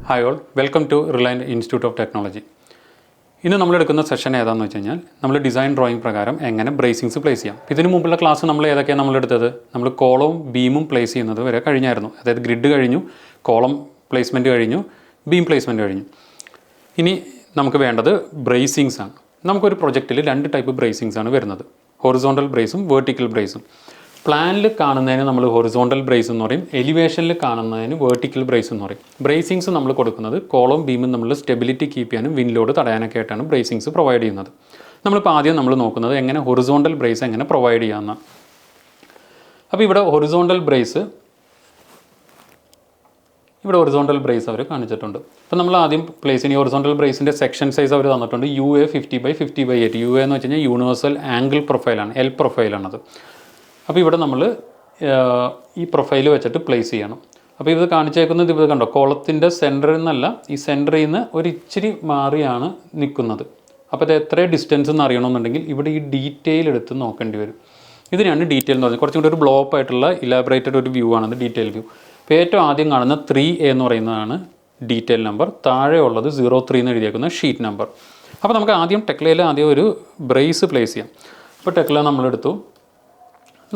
Hi all, welcome to Reliance Institute of Technology. ഇന്ന് നമ്മൾ എടുക്കുന്ന സെഷൻ ഏതാണെന്ന് വെച്ച് കഴിഞ്ഞാൽ നമ്മൾ ഡിസൈൻ ഡ്രോയിങ് പ്രകാരം എങ്ങനെ ബ്രേസിങ്സ് പ്ലേസ് ചെയ്യാം. ഇതിന് മുമ്പുള്ള ക്ലാസ് നമ്മൾ ഏതൊക്കെയാണ് നമ്മളെടുത്തത്? നമ്മൾ കോളവും ബീമും പ്ലേസ് ചെയ്യുന്നത് വരെ കഴിഞ്ഞായിരുന്നു. അതായത് ഗ്രിഡ് കഴിഞ്ഞു, കോളം പ്ലേസ്മെൻറ്റ് കഴിഞ്ഞു, ബീം പ്ലേസ്മെൻറ്റ് കഴിഞ്ഞു. ഇനി നമുക്ക് വേണ്ടത് ബ്രേസിങ്സ് ആണ്. നമുക്കൊരു പ്രൊജക്റ്റിൽ രണ്ട് ടൈപ്പ് ബ്രേസിങ്സ് ആണ് വരുന്നത്, ഹൊറിസോണ്ടൽ ബ്രേസും വെർട്ടിക്കൽ ബ്രേസും. പ്ലാനിൽ കാണുന്നതിന് നമ്മൾ ഹൊറിസോണ്ടൽ ബ്രേസ് എന്ന് പറയും, എലിവേഷനിൽ കാണുന്നതിന് വെർട്ടിക്കൽ ബ്രേസ് എന്ന് പറയും. ബ്രേസിങ്സ് നമ്മൾ കൊടുക്കുന്നത് കോളം ബീമും നമ്മൾ സ്റ്റെബിലിറ്റി കീപ്പ് ചെയ്യാനും വിൻഡ് ലോഡ് തടയാനൊക്കെ ആയിട്ടാണ് ബ്രേസിങ്സ് പ്രൊവൈഡ് ചെയ്യുന്നത്. നമ്മളിപ്പോൾ ആദ്യം നമ്മൾ നോക്കുന്നത് എങ്ങനെ ഹൊറിസോണ്ടൽ ബ്രേസ് എങ്ങനെ പ്രൊവൈഡ് ചെയ്യാമെന്നാണ്. അപ്പോൾ ഇവിടെ ഹൊറിസോണ്ടൽ ബ്രേസ് അവർ കാണിച്ചിട്ടുണ്ട്. അപ്പോൾ നമ്മൾ ആദ്യം പ്ലേസ് ചെയ്യുന്ന ഹൊറിസോണ്ടൽ ബ്രേസിൻ്റെ സെക്ഷൻ സൈസ് അവർ തന്നിട്ടുണ്ട്. UA 50/50/8. UA എന്ന് വെച്ച് കഴിഞ്ഞാൽ യൂണിവേഴ്സൽ ആംഗിൾ പ്രൊഫൈലാണ്, L പ്രൊഫൈലാണത്. അപ്പോൾ ഇവിടെ നമ്മൾ ഈ പ്രൊഫൈൽ വെച്ചിട്ട് പ്ലേസ് ചെയ്യണം. അപ്പോൾ ഇത് കാണിച്ചേക്കുന്നത് ഇത് കണ്ടോ, കോളത്തിൻ്റെ സെൻറ്ററിൽ നിന്നല്ല, ഈ സെൻറ്ററിൽ നിന്ന് ഒരു ഇച്ചിരി മാറിയാണ് നിൽക്കുന്നത്. അപ്പോൾ ഇത് എത്ര ഡിസ്റ്റൻസ് എന്ന് അറിയണമെന്നുണ്ടെങ്കിൽ ഇവിടെ ഈ ഡീറ്റെയിൽ എടുത്ത് നോക്കേണ്ടി വരും. ഇതിനാണ് ഡീറ്റെയിൽ എന്ന് പറഞ്ഞാൽ കുറച്ചും കൂടി ഒരു ബ്ലോപ്പ് ആയിട്ടുള്ള ഇലാബറേറ്റഡ് ഒരു വ്യൂ ആണത്, ഡീറ്റെയിൽ വ്യൂ. അപ്പോൾ ഏറ്റവും ആദ്യം കാണുന്ന 3A എന്ന് പറയുന്നതാണ് ഡീറ്റെയിൽ നമ്പർ, താഴെ ഉള്ളത് 03 എന്ന് എഴുതിയേക്കുന്ന ഷീറ്റ് നമ്പർ. അപ്പോൾ നമുക്ക് ആദ്യം ടെക്ലയിൽ ആദ്യം ഒരു ബ്രേസ് പ്ലേസ് ചെയ്യാം. അപ്പോൾ ടെക്ല നമ്മളെടുത്തു.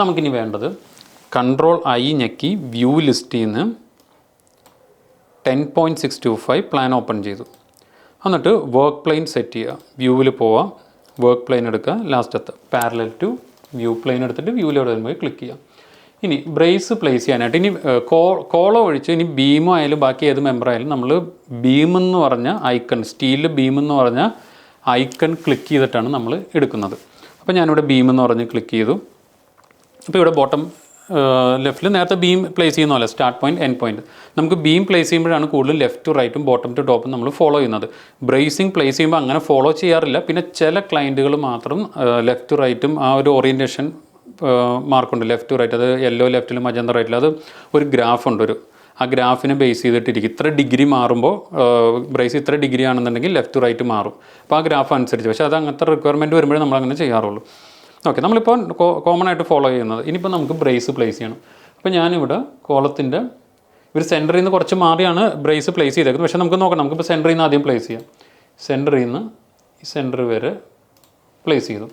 നമുക്കിനി വേണ്ടത് Ctrl+I ഞെക്കി വ്യൂ ലിസ്റ്റിൽ നിന്ന് 10.625 പ്ലാൻ ഓപ്പൺ ചെയ്തു. എന്നിട്ട് വർക്ക് പ്ലെയിൻ സെറ്റ് ചെയ്യുക. വ്യൂവിൽ പോവാം, വർക്ക് പ്ലെയിൻ എടുക്കുക, ലാസ്റ്റത്തെ പാരലൽ ടു വ്യൂ പ്ലെയിൻ എടുത്തിട്ട് വ്യൂവിലോട് വരുമ്പോൾ ക്ലിക്ക് ചെയ്യാം. ഇനി ബ്രേസ് പ്ലേസ് ചെയ്യാനായിട്ട് ഇനി കോളം ഒഴിച്ച് ഇനി ബീമോ ആയാലും ബാക്കി ഏത് മെമ്പർ ആയാലും നമ്മൾ ബീമെന്ന് പറഞ്ഞ ഐക്കൺ, സ്റ്റീലിൽ ബീമെന്ന് പറഞ്ഞ ഐക്കൺ ക്ലിക്ക് ചെയ്തിട്ടാണ് നമ്മൾ എടുക്കുന്നത്. അപ്പോൾ ഞാനിവിടെ ബീമെന്ന് പറഞ്ഞ് ക്ലിക്ക് ചെയ്തു. അപ്പോൾ ഇവിടെ ബോട്ടം ലെഫ്റ്റിൽ നേരത്തെ ബീം പ്ലേസ് ചെയ്യുന്ന പോലെ സ്റ്റാർട്ട് പോയിൻറ്റ്, എൻഡ് പോയിൻറ്റ്. നമുക്ക് ബീം പ്ലേസ് ചെയ്യുമ്പോഴാണ് കൂടുതലും ലെഫ്റ്റ് ടു റൈറ്റും ബോട്ടം ടു ടോപ്പും നമ്മൾ ഫോളോ ചെയ്യുന്നത്. ബ്രേസിങ് പ്ലേസ് ചെയ്യുമ്പോൾ അങ്ങനെ ഫോളോ ചെയ്യാറില്ല. പിന്നെ ചില ക്ലയൻറ്റുകൾ മാത്രം ലെഫ്റ്റ് ടു റൈറ്റും ആ ഒരു ഓറിയൻറ്റേഷൻ മാർക്കുണ്ട്, ലെഫ്റ്റ് ടു റൈറ്റ്. അത് യെല്ലോ ലെഫ്റ്റിലും മജന്ത റൈറ്റിലും അത് ഒരു ഗ്രാഫുണ്ട്. ആ ഗ്രാഫിനെ ബേസ് ചെയ്തിട്ടിരിക്കും. ഇത്ര ഡിഗ്രി മാറുമ്പോൾ ബ്രേസ് ഇത്ര ഡിഗ്രി ആണെന്നുണ്ടെങ്കിൽ ലെഫ്റ്റ് ടു റൈറ്റ് മാറും. അപ്പോൾ ആ ഗ്രാഫ് അനുസരിച്ച്. പക്ഷേ അത് അങ്ങനത്തെ റിക്വയർമെൻറ്റ് വരുമ്പോഴേ നമ്മളങ്ങനെ ചെയ്യാറുള്ളൂ. ഓക്കെ, നമ്മളിപ്പോൾ കോമൺ ആയിട്ട് ഫോളോ ചെയ്യുന്നത്. ഇനിയിപ്പോൾ നമുക്ക് ബ്രേസ് പ്ലേസ് ചെയ്യണം. അപ്പോൾ ഞാനിവിടെ കോളത്തിൻ്റെ ഇവർ സെൻറ്ററിൽ നിന്ന് കുറച്ച് മാറിയാണ് ബ്രേസ് പ്ലേസ് ചെയ്തേക്കുന്നത്. പക്ഷേ നമുക്ക് നോക്കണം, നമുക്കിപ്പോൾ സെൻറ്ററിൽ നിന്ന് ആദ്യം പ്ലേസ് ചെയ്യാം. സെൻറ്ററിൽ നിന്ന് ഈ സെൻറ്റർ വരെ പ്ലേസ് ചെയ്തു.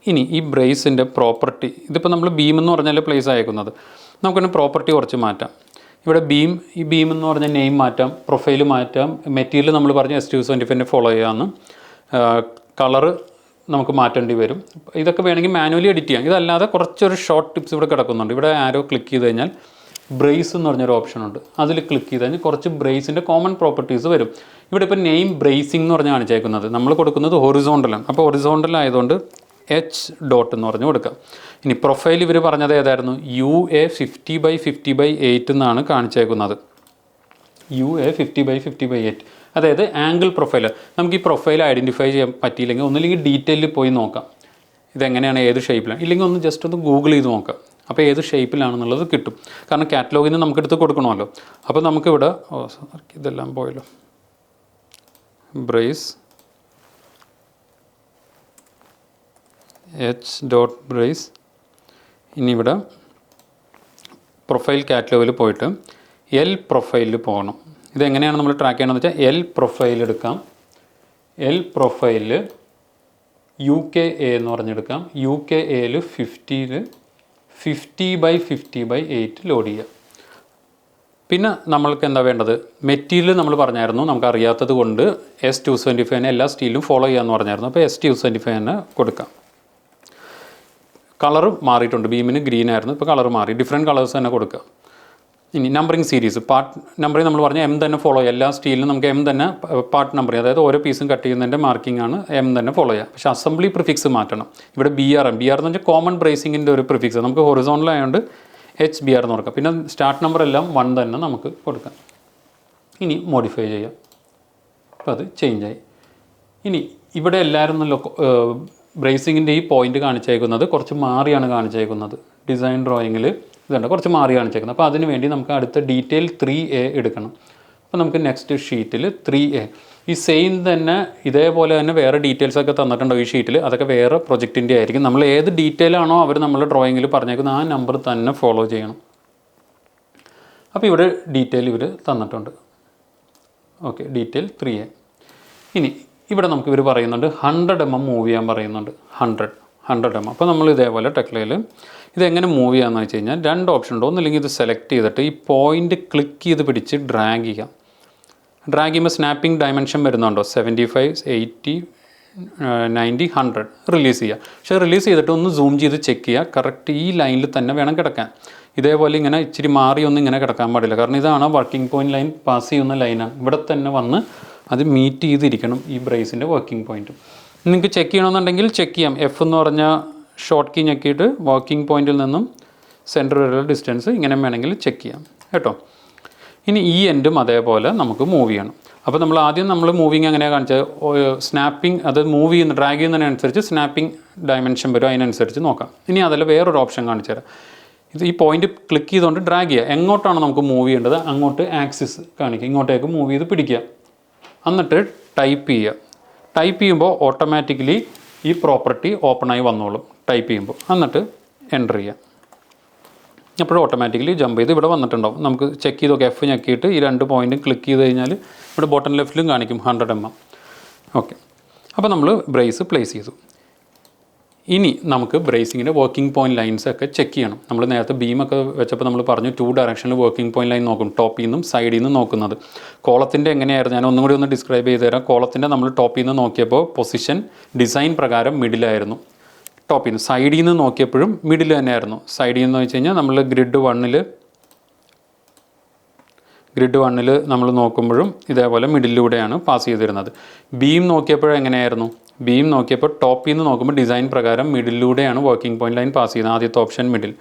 ഇനി ഈ ബ്രേസിൻ്റെ പ്രോപ്പർട്ടി, ഇതിപ്പോൾ നമ്മൾ ബീം എന്ന് പറഞ്ഞാൽ പ്ലേസ് അയക്കുന്നത്. നമുക്കിന് പ്രോപ്പർട്ടി കുറച്ച് മാറ്റാം. ഇവിടെ ഈ ബീം എന്ന് പറഞ്ഞാൽ നെയിം മാറ്റാം, പ്രൊഫൈൽ മാറ്റാം, മെറ്റീരിയൽ നമ്മൾ പറഞ്ഞ S275 ഫോളോ ചെയ്യാമെന്ന്. കളറ് നമുക്ക് മാറ്റേണ്ടി വരും. ഇതൊക്കെ വേണമെങ്കിൽ മാനുവലി എഡിറ്റ് ചെയ്യാം. ഇതല്ലാതെ കുറച്ചൊരു ഷോർട്ട് ടിപ്സ് ഇവിടെ കിടക്കുന്നുണ്ട്. ഇവിടെ ആരോ ക്ലിക്ക് ചെയ്ത് കഴിഞ്ഞാൽ ബ്രേസ് എന്ന് പറഞ്ഞൊരു ഓപ്ഷൻ ഉണ്ട്. അതിൽ ക്ലിക്ക് ചെയ്ത് കഴിഞ്ഞാൽ കുറച്ച് ബ്രേസിൻ്റെ കോമൺ പ്രോപ്പർട്ടീസ് വരും. ഇവിടെ ഇപ്പോൾ നെയിം ബ്രേസിംഗ് എന്ന് പറഞ്ഞ് കാണിച്ചേക്കുന്നത്. നമ്മൾ കൊടുക്കുന്നത് ഹൊറിസോണ്ടലാണ്. അപ്പോൾ ഹൊറിസോണ്ടൽ ആയതുകൊണ്ട് H ഡോട്ട് എന്ന് പറഞ്ഞ് കൊടുക്കാം. ഇനി പ്രൊഫൈൽ ഇവർ പറഞ്ഞത് ഏതായിരുന്നു? UA 50/50/8 എന്നാണ് കാണിച്ചേക്കുന്നത്. UA 50/50/8, അതായത് ആംഗിൾ പ്രൊഫൈൽ. നമുക്ക് ഈ പ്രൊഫൈൽ ഐഡൻറ്റിഫൈ ചെയ്യാൻ പറ്റിയില്ലെങ്കിൽ ഒന്നില്ലെങ്കിൽ ഡീറ്റെയിലിൽ പോയി നോക്കാം, ഇതെങ്ങനെയാണ്, ഏത് ഷേപ്പിലാണ്. ഇല്ലെങ്കിൽ ഒന്ന് ജസ്റ്റ് ഒന്ന് ഗൂഗിൾ ചെയ്ത് നോക്കാം. അപ്പോൾ ഏത് ഷേപ്പിലാണെന്നുള്ളത് കിട്ടും. കാരണം കാറ്റലോഗിൽ നിന്ന് നമുക്കെടുത്ത് കൊടുക്കണമല്ലോ. അപ്പോൾ നമുക്കിവിടെ ഇതെല്ലാം പോയല്ലോ, ബ്രേസ് H ഡോട്ട് ബ്രേസ്. ഇനി ഇവിടെ പ്രൊഫൈൽ കാറ്റലോഗിൽ പോയിട്ട് L പ്രൊഫൈലിൽ പോകണം. ഇതെങ്ങനെയാണ് നമ്മൾ ട്രാക്ക് ചെയ്യണമെന്ന് വെച്ചാൽ L പ്രൊഫൈൽ എടുക്കാം. L പ്രൊഫൈലിൽ UKA എന്ന് പറഞ്ഞെടുക്കാം. UKAയിൽ 50/50/8 ലോഡ് ചെയ്യുക. പിന്നെ നമ്മൾക്ക് എന്താ വേണ്ടത്? മെറ്റീരിയൽ നമ്മൾ പറഞ്ഞായിരുന്നു, നമുക്കറിയാത്തത് കൊണ്ട് S275 എല്ലാ സ്റ്റീലും ഫോളോ ചെയ്യാമെന്ന് പറഞ്ഞായിരുന്നു. അപ്പോൾ S275 കൊടുക്കാം. കളർ മാറിയിട്ടുണ്ട്, ബീമിന് ഗ്രീൻ ആയിരുന്നു, ഇപ്പോൾ കളർ മാറി, ഡിഫറെൻറ്റ് കളേഴ്സ് തന്നെ കൊടുക്കുക. ഇനി നമ്പറിങ് സീരീസ്, പാർട്ട് നമ്പറിങ് നമ്മൾ പറഞ്ഞാൽ M തന്നെ ഫോളോ ചെയ്യുക. എല്ലാ സ്റ്റീലിനും നമുക്ക് M തന്നെ പാർട്ട് നമ്പറിങ്, അതായത് ഓരോ പീസും കട്ട് ചെയ്യുന്നതിൻ്റെ മാർക്കിംഗ് ആണ് M തന്നെ ഫോളോ ചെയ്യുക. പക്ഷേ അസംബ്ലി പ്രിഫിക്സ് മാറ്റണം. ഇവിടെ BR എന്ന് വെച്ചാൽ കോമൺ ബ്രേസിങ്ങിൻ്റെ ഒരു പ്രിഫിക്സ്. നമുക്ക് ഹൊറിസോണ്ടൽ ആയതുകൊണ്ട് HBR എന്ന് കൊടുക്കാം. പിന്നെ സ്റ്റാർട്ട് നമ്പർ എല്ലാം 1 തന്നെ നമുക്ക് കൊടുക്കാം. ഇനി മോഡിഫൈ ചെയ്യാം. അപ്പോൾ അത് ചേഞ്ചായി. ഇനി ഇവിടെ എല്ലാവരും നല്ല ബ്രേസിങ്ങിൻ്റെ ഈ പോയിൻ്റ് കാണിച്ചേക്കുന്നത് കുറച്ച് മാറിയാണ് കാണിച്ചേക്കുന്നത്. ഡിസൈൻ ഡ്രോയിങ്ങിൽ ഇതുണ്ട്, കുറച്ച് മാറി കാണിച്ചേക്കുന്നത്. അപ്പോൾ അതിന് വേണ്ടി നമുക്ക് അടുത്ത ഡീറ്റെയിൽ 3A എടുക്കണം. അപ്പോൾ നമുക്ക് നെക്സ്റ്റ് ഷീറ്റിൽ 3A ഈ സെയിം തന്നെ ഇതേപോലെ തന്നെ വേറെ ഡീറ്റെയിൽസൊക്കെ തന്നിട്ടുണ്ടോ ഈ ഷീറ്റിൽ, അതൊക്കെ വേറെ പ്രൊജക്റ്റിൻ്റെ ആയിരിക്കും. നമ്മൾ ഏത് ഡീറ്റെയിലാണോ അവർ നമ്മൾ ഡ്രോയിങ്ങിൽ പറഞ്ഞേക്കുന്നത് ആ നമ്പർ തന്നെ ഫോളോ ചെയ്യണം. അപ്പോൾ ഇവിടെ ഡീറ്റെയിൽ ഇവർ തന്നിട്ടുണ്ട്. Okay, detail 3A. ഇനി ഇവിടെ നമുക്ക് ഇവർ പറയുന്നുണ്ട് 100 mm മൂവ് ചെയ്യാൻ പറയുന്നുണ്ട്. 100 mm. അപ്പോൾ നമ്മൾ ഇതേപോലെ ടെക്ലയിൽ ഇതെങ്ങനെ മൂവ് ചെയ്യാമെന്ന് വെച്ച് കഴിഞ്ഞാൽ 2 ഓപ്ഷൻ ഉണ്ട്. ഒന്നില്ലെങ്കിൽ ഇത് സെലക്ട് ചെയ്തിട്ട് ഈ പോയിൻ്റ് ക്ലിക്ക് ചെയ്ത് പിടിച്ച് ഡ്രാഗ് ചെയ്യാം. ഡ്രാഗ് ചെയ്യുമ്പോൾ സ്നാപ്പിംഗ് ഡയമെൻഷൻ വരുന്നുണ്ടോ, 75, 80, 90, 100 റിലീസ് ചെയ്യുക. പക്ഷേ റിലീസ് ചെയ്തിട്ട് ഒന്ന് സൂം ചെയ്ത് ചെക്ക് ചെയ്യുക, കറക്റ്റ് ഈ ലൈനിൽ തന്നെ വേണം കിടക്കാൻ. ഇതേപോലെ ഇങ്ങനെ ഇച്ചിരി മാറി ഒന്നും ഇങ്ങനെ കിടക്കാൻ പാടില്ല. കാരണം ഇതാണ് വർക്കിംഗ് പോയിൻറ്റ് ലൈൻ, പാസ് ചെയ്യുന്ന ലൈനാണ്. ഇവിടെ തന്നെ വന്ന് അത് മീറ്റ് ചെയ്തിരിക്കണം ഈ ബ്രേസിൻ്റെ വർക്കിംഗ് പോയിൻറ്റ്. നിങ്ങൾക്ക് ചെക്ക് ചെയ്യണമെന്നുണ്ടെങ്കിൽ ചെക്ക് ചെയ്യാം. എഫ് എന്ന് പറഞ്ഞ ഷോർട്ട് കീ ഞെക്കിയിട്ട് വർക്കിംഗ് പോയിൻറ്റിൽ നിന്നും സെൻറ്റർ വരെയുള്ള ഡിസ്റ്റൻസ് ഇങ്ങനെ വേണമെങ്കിൽ ചെക്ക് ചെയ്യാം കേട്ടോ. ഇനി ഈ എൻഡും അതേപോലെ നമുക്ക് മൂവ് ചെയ്യണം. അപ്പോൾ നമ്മൾ ആദ്യം മൂവിങ് എങ്ങനെയാണ് കാണിച്ചത്, സ്നാപ്പിംഗ്, അത് മൂവ് ചെയ്യുന്ന ഡ്രാഗ് ചെയ്യുന്നതിനനുസരിച്ച് സ്നാപ്പിംഗ് ഡയമെൻഷൻ വരും, അതിനനുസരിച്ച് നോക്കാം. ഇനി അതല്ല വേറൊരു ഓപ്ഷൻ കാണിച്ചു തരാം. ഇത് ഈ പോയിന്റ് ക്ലിക്ക് ചെയ്തുകൊണ്ട് ഡ്രാഗ് ചെയ്യുക. എങ്ങോട്ടാണ് നമുക്ക് മൂവ് ചെയ്യേണ്ടത് അങ്ങോട്ട് ആക്സിസ് കാണിക്കുക, ഇങ്ങോട്ടേക്ക് മൂവ് ചെയ്ത് പിടിക്കുക. എന്നിട്ട് ടൈപ്പ് ചെയ്യുക. ടൈപ്പ് ചെയ്യുമ്പോൾ ഓട്ടോമാറ്റിക്കലി ഈ പ്രോപ്പർട്ടി ഓപ്പണായി വന്നോളും ടൈപ്പ് ചെയ്യുമ്പോൾ. എന്നിട്ട് എൻ്റർ ചെയ്യുക. അപ്പോൾ ഓട്ടോമാറ്റിക്കലി ജമ്പ് ചെയ്ത് ഇവിടെ വന്നിട്ടുണ്ടാവും. നമുക്ക് ചെക്ക് ചെയ്ത് നോക്കാം. എഫ് ഞെക്കിയിട്ട് ഈ 2 പോയിൻറ്റും ക്ലിക്ക് ചെയ്ത് കഴിഞ്ഞാൽ ഇവിടെ ബോട്ടം ലെഫ്റ്റിലും കാണിക്കും 100 mm. ഓക്കെ, അപ്പോൾ നമ്മൾ ബ്രേസ് പ്ലേസ് ചെയ്തു. ഇനി നമുക്ക് ബ്രേസിങ്ങിൻ്റെ വർക്കിംഗ് പോയിൻറ്റ് ലൈൻസ് ഒക്കെ ചെക്ക് ചെയ്യണം. നമ്മൾ നേരത്തെ ബീമൊക്കെ വെച്ചപ്പോൾ നമ്മൾ പറഞ്ഞു 2 ഡയറക്ഷനിൽ വർക്കിംഗ് പോയിൻറ്റ് ലൈൻ നോക്കും, ടോപ്പിൽ നിന്നും സൈഡിൽ നിന്നും നോക്കുന്നത്. കോളത്തിൻ്റെ എങ്ങനെയായിരുന്നു, ഞാൻ ഒന്നും കൂടി ഒന്ന് ഡിസ്ക്രൈബ് ചെയ്ത് തരാം. കോളത്തിൻ്റെ നമ്മൾ ടോപ്പിൽ നിന്ന് നോക്കിയപ്പോൾ പൊസിഷൻ ഡിസൈൻ പ്രകാരം മിഡിലായിരുന്നു. ടോപ്പിൽ നിന്ന് സൈഡിൽ നിന്ന് നോക്കിയപ്പോഴും മിഡിൽ തന്നെയായിരുന്നു. സൈഡിൽ നിന്ന് വെച്ച് കഴിഞ്ഞാൽ നമ്മൾ ഗ്രിഡ് വണ്ണിൽ നമ്മൾ നോക്കുമ്പോഴും ഇതേപോലെ മിഡിലൂടെയാണ് പാസ് ചെയ്തിരുന്നത്. ബീം നോക്കിയപ്പോഴും എങ്ങനെയായിരുന്നു, ബീം നോക്കിയപ്പോൾ ടോപ്പിൽ നിന്ന് നോക്കുമ്പോൾ ഡിസൈൻ പ്രകാരം മിഡിലൂടെയാണ് വർക്കിംഗ് പോയിൻറ്റ് ലൈൻ പാസ് ചെയ്യുന്നത്. ആദ്യത്തെ ഓപ്ഷൻ മിഡിൽ.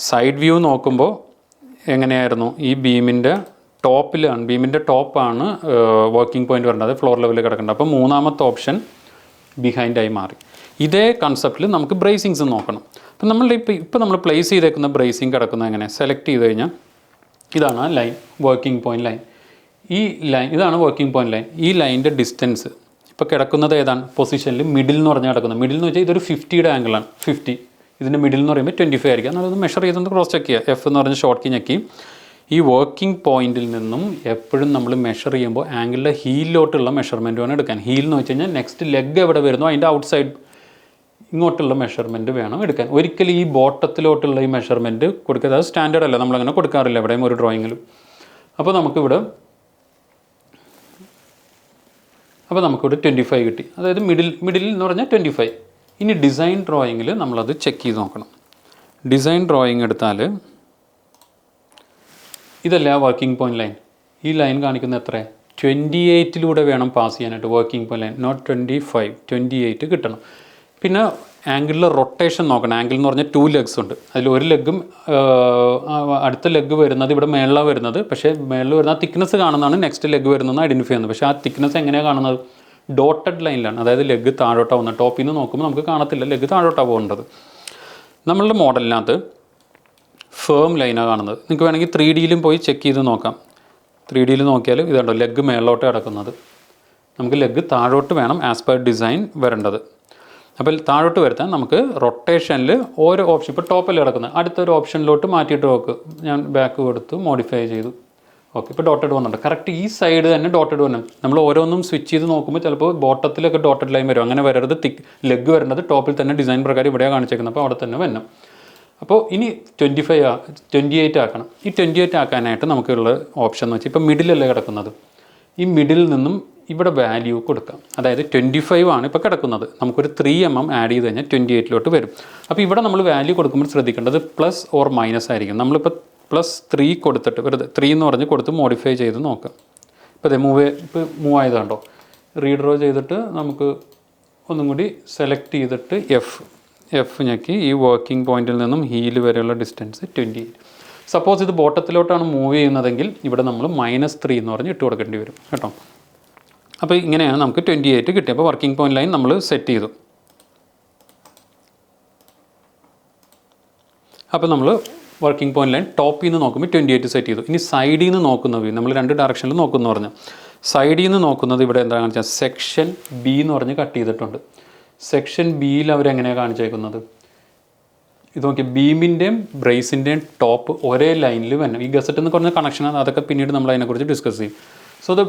സൈഡ് വ്യൂ നോക്കുമ്പോൾ എങ്ങനെയായിരുന്നു, ഈ ബീമിൻ്റെ ടോപ്പിലാണ്, ബീമിൻ്റെ ടോപ്പാണ് വർക്കിംഗ് പോയിൻറ്റ് വരേണ്ടത്, ഫ്ലോർ ലെവലിൽ കിടക്കേണ്ടത്. അപ്പോൾ മൂന്നാമത്തെ ഓപ്ഷൻ ബിഹൈൻഡായി മാറി. ഇതേ കൺസെപ്റ്റിൽ നമുക്ക് ബ്രേസിങ്സ് നോക്കണം. അപ്പം നമ്മൾ പ്ലേസ് ചെയ്തേക്കുന്ന ബ്രേസിങ് കിടക്കുന്നത് എങ്ങനെ, സെലക്ട് ചെയ്ത് കഴിഞ്ഞാൽ ഇതാണ് ലൈൻ, വർക്കിംഗ് പോയിൻറ്റ് ലൈൻ. ഈ ലൈൻ ഇതാണ് വർക്കിംഗ് പോയിൻറ്റ് ലൈൻ. ഈ ലൈനിൻ്റെ ഡിസ്റ്റൻസ് ഇപ്പോൾ കിടക്കുന്നത് ഏതാണ്, പൊസിഷനിൽ മിഡിൽ എന്ന് പറഞ്ഞാൽ കിടക്കുന്നത്. മിഡിൽ എന്ന് വെച്ചാൽ ഇതൊരു 50 ആംഗിളാണ്. 50 ഇതിൻ്റെ മിഡിൽ എന്ന് പറയുമ്പോൾ 25 ആയിരിക്കും. എന്നാലും മെഷർ ചെയ്തൊന്ന് ക്രോസ് ചെക്ക് ചെയ്യുക. എഫ് എന്ന് പറഞ്ഞ ഷോർട്ട് കീ ഞെക്കി ഈ വർക്കിംഗ് പോയിൻറ്റിൽ നിന്നും എപ്പോഴും നമ്മൾ മെഷർ ചെയ്യുമ്പോൾ ആംഗിളിൻ്റെ ഹീലിലോട്ടുള്ള മെഷർമെൻറ്റ് വേണം എടുക്കാൻ. ഹീൽ എന്ന് വെച്ച് കഴിഞ്ഞാൽ നെക്സ്റ്റ് ലെഗ് എവിടെ വരുന്നോ അതിൻ്റെ ഔട്ട് സൈഡ് ഇങ്ങോട്ടുള്ള മെഷർമെൻറ്റ് വേണം എടുക്കാൻ. ഒരിക്കലും ഈ ബോട്ടത്തിലോട്ടുള്ള ഈ മെഷർമെൻറ്റ് കൊടുക്കുക, അത് സ്റ്റാൻഡേർഡ് അല്ല, നമ്മളങ്ങനെ കൊടുക്കാറില്ല എവിടെയും ഒരു ഡ്രോയിങ്ങിലും. അപ്പോൾ നമുക്കിവിടെ 25 കിട്ടി. അതായത് മിഡിൽ എന്ന് പറഞ്ഞാൽ 25. ഇനി ഡിസൈൻ ഡ്രോയിങ്ങിൽ നമ്മളത് ചെക്ക് ചെയ്ത് നോക്കണം. ഡിസൈൻ ഡ്രോയിങ് എടുത്താൽ ഇതല്ല വർക്കിംഗ് പോയിൻറ്റ് ലൈൻ. ഈ ലൈൻ കാണിക്കുന്ന എത്ര, 28 വേണം പാസ് ചെയ്യാനായിട്ട് വർക്കിംഗ് പോയിൻറ്റ് ലൈൻ, നോട്ട് 25, 28 കിട്ടണം. പിന്നെ ആംഗിളിൽ റൊട്ടേഷൻ നോക്കണം. ആംഗിൾ എന്ന് പറഞ്ഞാൽ 2 ലെഗ്സ് ഉണ്ട്. അതിൽ ഒരു ലെഗും അടുത്ത ലെഗ് വരുന്നത് ഇവിടെ മേളിലാണ് വരുന്നത്. പക്ഷേ മേളിൽ വരുന്ന ആ തിക്നെസ് കാണുന്നതാണ് നെക്സ്റ്റ് ലെഗ് വരുന്നതെന്ന് ഐഡൻറ്റിഫൈ ചെയ്യുന്നത്. പക്ഷേ ആ തിക്നെസ് എങ്ങനെയാണ് കാണുന്നത്, ഡോട്ടഡ് ലൈനിലാണ്. അതായത് ലെഗ് താഴോട്ടാണ് പോകുന്നത്. ടോപ്പിൽ നിന്ന് നോക്കുമ്പോൾ നമുക്ക് കാണത്തില്ല, ലെഗ് താഴോട്ടാണ് പോകേണ്ടത്. നമ്മളുടെ മോഡലിനകത്ത് ഫേം ലൈനാണ് കാണുന്നത്. നിങ്ങൾക്ക് വേണമെങ്കിൽ 3Dയിലും പോയി ചെക്ക് ചെയ്ത് നോക്കാം. 3Dയിൽ നോക്കിയാൽ ഇതുണ്ടോ, ലെഗ് മേളിലോട്ട് കിടക്കുന്നത്. നമുക്ക് ലെഗ് താഴോട്ട് വേണം ആസ് പെർ ഡിസൈൻ വരേണ്ടത്. അപ്പോൾ താഴോട്ട് വരുത്താൻ നമുക്ക് റൊട്ടേഷനിൽ ഓരോ ഓപ്ഷൻ, ഇപ്പോൾ ടോപ്പിൽ കിടക്കുന്നത് അടുത്തൊരു ഓപ്ഷനിലോട്ട് മാറ്റിയിട്ട് നോക്ക്. ഞാൻ ബാക്ക് കൊടുത്ത് മോഡിഫൈ ചെയ്തു. ഓക്കെ, ഇപ്പോൾ ഡോട്ടഡ് വന്നിട്ടുണ്ട്. കറക്റ്റ് ഈ സൈഡ് തന്നെ ഡോട്ടഡ് വരണം. നമ്മൾ ഓരോന്നും സ്വിച്ച് ചെയ്ത് നോക്കുമ്പോൾ ചിലപ്പോൾ ബോട്ടത്തിലൊക്കെ ഡോട്ടഡ് ലൈൻ വരും. അങ്ങനെ വരരുത്. ലെഗ് വരേണ്ടത് ടോപ്പിൽ തന്നെ ഡിസൈൻ പ്രകാരം ഇവിടെയാണ് കാണിച്ചേക്കുന്നത്. അപ്പോൾ അവിടെ തന്നെ വരണം. അപ്പോൾ ഇനി 28 ആക്കണം. ഈ 28 ആക്കാനായിട്ട് നമുക്കുള്ള ഓപ്ഷൻ എന്ന് വെച്ചാൽ ഇപ്പോൾ മിഡിലല്ലേ കിടക്കുന്നത്, ഈ മിഡിൽ നിന്നും ഇവിടെ വാല്യൂ കൊടുക്കാം. അതായത് 25 ആണ് ഇപ്പോൾ കിടക്കുന്നത്. നമുക്കൊരു 3 mm ആഡ് ചെയ്ത് കഴിഞ്ഞാൽ 28 വരും. അപ്പോൾ ഇവിടെ നമ്മൾ വാല്യൂ കൊടുക്കുമ്പോൾ ശ്രദ്ധിക്കേണ്ടത് പ്ലസ് ഓർ മൈനസ് ആയിരിക്കും. നമ്മളിപ്പോൾ +3 കൊടുത്തിട്ട് വെറുതെ 3 എന്ന് പറഞ്ഞ് കൊടുത്ത് മോഡിഫൈ ചെയ്ത് നോക്കാം. ഇപ്പോൾ മൂവ് ആയതാണ്ടോ, റീഡ്രോ ചെയ്തിട്ട് നമുക്ക് ഒന്നും കൂടി സെലക്ട് ചെയ്തിട്ട് എഫ് ഞെക്കി ഈ വർക്കിംഗ് പോയിൻറ്റിൽ നിന്നും ഹീൽ വരെയുള്ള ഡിസ്റ്റൻസ് 28. സപ്പോസ് ഇത് ബോട്ടത്തിലോട്ടാണ് മൂവ് ചെയ്യുന്നതെങ്കിൽ ഇവിടെ നമ്മൾ -3 എന്ന് പറഞ്ഞ് ഇട്ട് കൊടുക്കേണ്ടി വരും കേട്ടോ. അപ്പോൾ ഇങ്ങനെയാണ് നമുക്ക് 28 കിട്ടിയത്. അപ്പോൾ വർക്കിംഗ് പോയിൻറ്റ് ലൈൻ നമ്മൾ സെറ്റ് ചെയ്തു. അപ്പോൾ നമ്മൾ വർക്കിംഗ് പോയിൻറ്റ് ലൈൻ ടോപ്പിൽ നിന്ന് നോക്കുമ്പോൾ 28 സെറ്റ് ചെയ്തു. ഇനി സൈഡിൽ നിന്ന് നോക്കുന്ന വ്യൂ, നമ്മൾ 2 ഡയറക്ഷനിൽ നോക്കുന്നു പറഞ്ഞു. സൈഡിൽ നിന്ന് നോക്കുന്നത് ഇവിടെ എന്താണെന്ന് വെച്ചാൽ സെക്ഷൻ ബി എന്ന് പറഞ്ഞ് കട്ട് ചെയ്തിട്ടുണ്ട്. സെക്ഷൻ ബിയിൽ അവരെങ്ങനെയാണ് കാണിച്ചേക്കുന്നത്, ഇത് നോക്കി, ബീമിൻ്റെയും ബ്രേസിൻ്റെയും ടോപ്പ് ഒരേ ലൈനിൽ വരണം. ഈ ഗസറ്റ് എന്ന് പറഞ്ഞ കണക്ഷനാണ്, അതൊക്കെ പിന്നീട് നമ്മൾ അതിനെക്കുറിച്ച് ഡിസ്കസ് ചെയ്യും. So the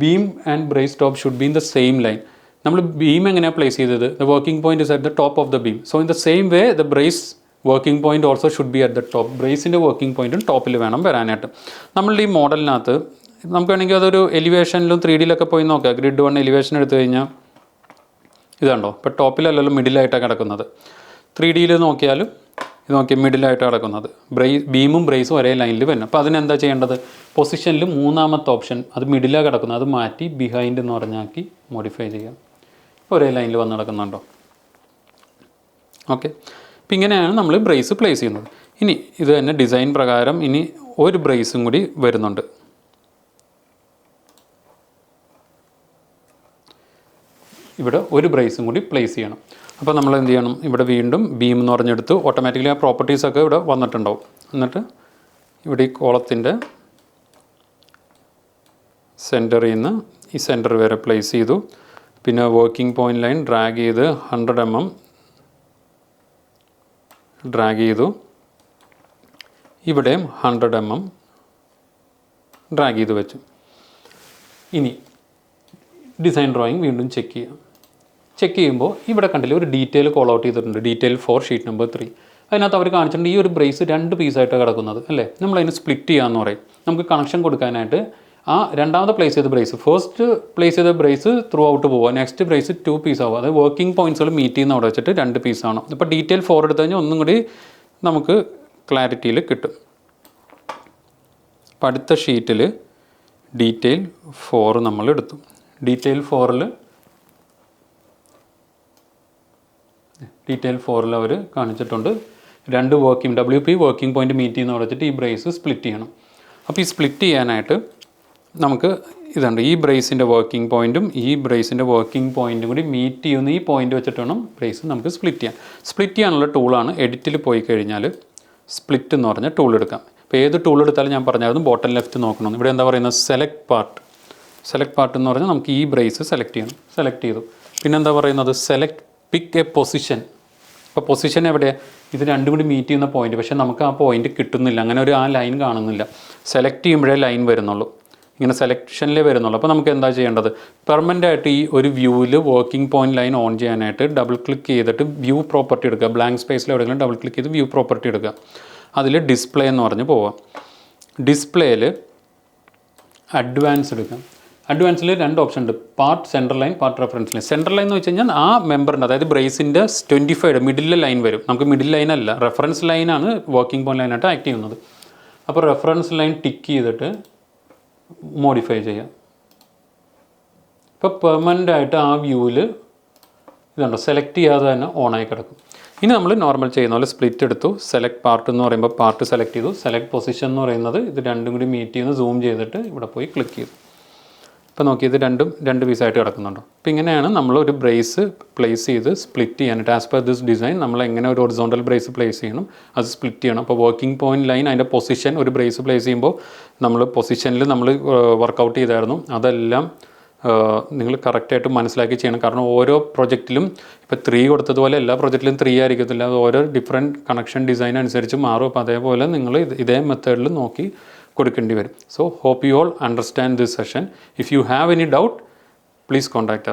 beam and brace top should be in the same line. നമ്മൾ ബീം എങ്ങനെയാണ് പ്ലേസ് ചെയ്തത്? The working point is at the top of the beam. So in the same way the brace working point also should be at the top. ബ്രേസിൻ്റെ working പോയിന്റും ടോപ്പിൽ വേണം വരാനായിട്ട്. നമ്മളുടെ ഈ മോഡലിനകത്ത് നമുക്ക് വേണമെങ്കിൽ അതൊരു എലിവേഷനിലും 3Dയിലൊക്കെ പോയി നോക്കാം. ഗ്രിഡ് 1 എലിവേഷൻ എടുത്തു കഴിഞ്ഞാൽ ഇതുണ്ടോ, ഇപ്പോൾ ടോപ്പിലല്ലല്ലോ മിഡിലായിട്ടാണ് കിടക്കുന്നത്. 3Dയിൽ നോക്കിയാലും ഇത് നോക്കി മിഡിലായിട്ട് കിടക്കുന്നത്. ബീമും ബ്രേസും ഒരേ ലൈനിൽ വരണം. അപ്പോൾ അതിനെന്താ ചെയ്യേണ്ടത്? പൊസിഷനിൽ മൂന്നാമത്തെ ഓപ്ഷൻ അത് മിഡിലാണ് കിടക്കുന്നത്, അത് മാറ്റി ബിഹൈൻഡ് എന്ന് പറഞ്ഞാക്കി മോഡിഫൈ ചെയ്യാം. ഒരേ ലൈനിൽ വന്ന് കിടക്കുന്നുണ്ടോ? ഓക്കെ. അപ്പോൾ ഇങ്ങനെയാണ് നമ്മൾ ബ്രേസ് പ്ലേസ് ചെയ്യുന്നത്. ഇനി ഇത് തന്നെ ഡിസൈൻ പ്രകാരം ഇനി ഒരു ബ്രേസും കൂടി വരുന്നുണ്ട്. ഇവിടെ ഒരു ബ്രേസും കൂടി പ്ലേസ് ചെയ്യണം. അപ്പോൾ നമ്മൾ എന്ത് ചെയ്യണം? ഇവിടെ വീണ്ടും ബീം എന്ന് പറഞ്ഞെടുത്ത് ഓട്ടോമാറ്റിക്കലി ആ പ്രോപ്പർട്ടീസൊക്കെ ഇവിടെ വന്നിട്ടുണ്ടാവും. എന്നിട്ട് ഇവിടെ ഈ കോളത്തിൻ്റെ സെൻറ്ററിൽ നിന്ന് ഈ സെൻറ്റർ വരെ പ്ലേസ് ചെയ്തു. പിന്നെ വർക്കിംഗ് പോയിൻ്റ് ലൈൻ ഡ്രാഗ് ചെയ്ത് 100 mm ഡ്രാഗ് ചെയ്തു. ഇവിടെയും 100 mm ഡ്രാഗ് ചെയ്ത് വെച്ചു. ഇനി ഡിസൈൻ ഡ്രോയിങ് വീണ്ടും ചെക്ക് ചെയ്യാം. ചെക്ക് ചെയ്യുമ്പോൾ ഇവിടെ കണ്ടില്ല ഒരു ഡീറ്റെയിൽ കോൾ ഔട്ട് ചെയ്തിട്ടുണ്ട്, ഡീറ്റെയിൽ 4 ഷീറ്റ് നമ്പർ 3. അതിനകത്ത് അവർ കാണിച്ചിട്ടുണ്ട് ഈ ഒരു ബ്രേസ് 2 പീസായിട്ടാണ് കിടക്കുന്നത് അല്ലേ. നമ്മളതിന് സ്പ്ലിറ്റ് ചെയ്യാമെന്ന് പറയും. നമുക്ക് കണക്ഷൻ കൊടുക്കാനായിട്ട് ആ രണ്ടാമത്തെ പ്ലേസ് ചെയ്ത ബ്രേസ്, ഫസ്റ്റ് പ്ലേസ് ചെയ്ത ബ്രേസ് ത്രൂ ഔട്ട് പോവുക, നെക്സ്റ്റ് ബ്രേസ് 2 പീസ് ആവുക. അതായത് വർക്കിംഗ് പോയിൻറ്റ്സുകൾ മീറ്റ് ചെയ്യുന്ന അവിടെ വെച്ചിട്ട് 2 പീസാണ്. ഇപ്പോൾ ഡീറ്റെയിൽ 4 എടുത്തു കഴിഞ്ഞാൽ ഒന്നും കൂടി നമുക്ക് ക്ലാരിറ്റിയിൽ കിട്ടും. അപ്പോൾ അടുത്ത ഷീറ്റിൽ ഡീറ്റെയിൽ 4 നമ്മൾ എടുത്തു. ഡീറ്റെയിൽ 4ൽ അവർ കാണിച്ചിട്ടുണ്ട് 2 WP വർക്കിംഗ് പോയിൻറ്റ് മീറ്റ് ചെയ്യുന്ന വെച്ചിട്ട് ഈ ബ്രേസ് സ്പ്ലിറ്റ് ചെയ്യണം. അപ്പോൾ ഈ സ്പ്ലിറ്റ് ചെയ്യാനായിട്ട് നമുക്ക് ഇതുണ്ട്, ഈ ബ്രേസിൻ്റെ വർക്കിംഗ് പോയിൻറ്റും ഈ ബ്രേസിൻ്റെ വർക്കിംഗ് പോയിൻറ്റും കൂടി മീറ്റ് ചെയ്യുന്ന ഈ പോയിൻറ്റ് വെച്ചിട്ട് വേണം ബ്രേസ് നമുക്ക് സ്പ്ലിറ്റ് ചെയ്യാൻ. സ്പ്ലിറ്റ് ചെയ്യാനുള്ള ടൂളാണ് എഡിറ്റിൽ പോയി കഴിഞ്ഞാൽ സ്പ്ലിറ്റ് എന്ന് പറഞ്ഞ ടൂൾ എടുക്കാം. ഇപ്പോൾ ഏത് ടൂൾ എടുത്താലും ഞാൻ പറഞ്ഞായിരുന്നു ബോട്ടം ലെഫ്റ്റ് നോക്കണം. ഇവിടെ എന്താ പറയുന്നത്? സെലക്ട് പാർട്ട് എന്ന് പറഞ്ഞാൽ നമുക്ക് ഈ ബ്രേസ് സെലക്ട് ചെയ്യണം. സെലക്ട് ചെയ്തു. പിന്നെന്താ പറയുന്നത്? പിക്ക് എ പൊസിഷൻ. അപ്പോൾ പൊസിഷൻ എവിടെയാണ്? ഇത് രണ്ടും കൂടി മീറ്റ് ചെയ്യുന്ന പോയിന്റ്. പക്ഷേ നമുക്ക് ആ പോയിന്റ് കിട്ടുന്നില്ല, അങ്ങനെ ആ ലൈൻ കാണുന്നില്ല. സെലക്ട് ചെയ്യുമ്പോഴേ ലൈൻ വരുന്നുള്ളൂ, ഇങ്ങനെ സെലക്ഷനിലേ വരുന്നുള്ളൂ. അപ്പോൾ നമുക്ക് എന്താ ചെയ്യേണ്ടത്? പെർമനൻ്റ് ആയിട്ട് ഈ ഒരു വ്യൂവിൽ വർക്കിംഗ് പോയിന്റ് ലൈൻ ഓൺ ചെയ്യാനായിട്ട് ഡബിൾ ക്ലിക്ക് ചെയ്തിട്ട് വ്യൂ പ്രോപ്പർട്ടി എടുക്കുക. ബ്ലാങ്ക് സ്പേസിൽ എവിടെയെങ്കിലും ഡബിൾ ക്ലിക്ക് ചെയ്ത് വ്യൂ പ്രോപ്പർട്ടി എടുക്കുക. അതിൽ ഡിസ്പ്ലേ എന്ന് പറഞ്ഞ് പോവാം. ഡിസ്പ്ലേയിൽ അഡ്വാൻസ് എടുക്കാം. അഡ്വാൻസിൽ 2 ഓപ്ഷൻ ഉണ്ട്, part central line, part reference line. Central line എന്ന് വെച്ച് കഴിഞ്ഞാൽ ആ മെമ്പറിൻ്റെ, അതായത് ബ്രേസിൻ്റെ 25 മിഡിലെ ലൈൻ വരും. നമുക്ക് മിഡിൽ ലൈൻ അല്ല, റെഫറൻസ് ലൈനാണ് വർക്കിംഗ് പോയിന്റ് ലൈനായിട്ട് ആക്ട് ചെയ്യുന്നത്. അപ്പോൾ റെഫറൻസ് ലൈൻ ടിക്ക് ചെയ്തിട്ട് മോഡിഫൈ ചെയ്യാം. ഇപ്പോൾ പെർമനൻ്റ് ആയിട്ട് ആ വ്യൂവിൽ ഇതുണ്ടോ, സെലക്ട് ചെയ്യാതെ തന്നെ ഓണായി കിടക്കും. ഇനി നമ്മൾ നോർമൽ ചെയ്യുന്ന പോലെ സ്പ്ലിറ്റ് എടുത്തു. സെലക്ട് പാർട്ട് എന്ന് പറയുമ്പോൾ പാർട്ട് സെലക്ട് ചെയ്തു. സെലക്ട് പൊസിഷൻ എന്ന് പറയുന്നത് ഇത് രണ്ടും കൂടി മീറ്റ് ചെയ്യുന്ന സൂം ചെയ്തിട്ട് ഇവിടെ പോയി ക്ലിക്ക് ചെയ്തു. ഇപ്പോൾ നോക്കി ഇത് രണ്ടും 2 പീസായിട്ട് കിടക്കുന്നുണ്ടോ. അപ്പോൾ ഇങ്ങനെയാണ് നമ്മൾ ഒരു ബ്രേസ് പ്ലേസ് ചെയ്ത് സ്പ്ലിറ്റ് ചെയ്യാനായിട്ട്. ആസ് പെർ ദിസ് ഡിസൈൻ നമ്മൾ എങ്ങനെ ഒരു ഹൊറിസോണ്ടൽ ബ്രേസ് പ്ലേസ് ചെയ്യണം, അത് സ്പ്ലിറ്റ് ചെയ്യണം. അപ്പോൾ വർക്കിംഗ് പോയിന്റ് ലൈൻ, അതിൻ്റെ പൊസിഷൻ, ഒരു ബ്രേസ് പ്ലേസ് ചെയ്യുമ്പോൾ നമ്മൾ പൊസിഷനിൽ നമ്മൾ വർക്കൗട്ട് ചെയ്തായിരുന്നു. അതെല്ലാം നിങ്ങൾ കറക്റ്റായിട്ട് മനസ്സിലാക്കി ചെയ്യണം. കാരണം ഓരോ പ്രൊജക്റ്റിലും ഇപ്പോൾ 3 കൊടുത്തതുപോലെ എല്ലാ പ്രൊജക്റ്റിലും 3 ആയിരിക്കത്തില്ല. അത് ഓരോ ഡിഫറെൻറ്റ് കണക്ഷൻ ഡിസൈൻ അനുസരിച്ച് മാറും. അപ്പോൾ അതേപോലെ നിങ്ങൾ ഇതേ മെത്തേഡിൽ നോക്കി കൊടുക്കേണ്ടി വരും. So hope you all understand this session. If you have any doubt, please contact us.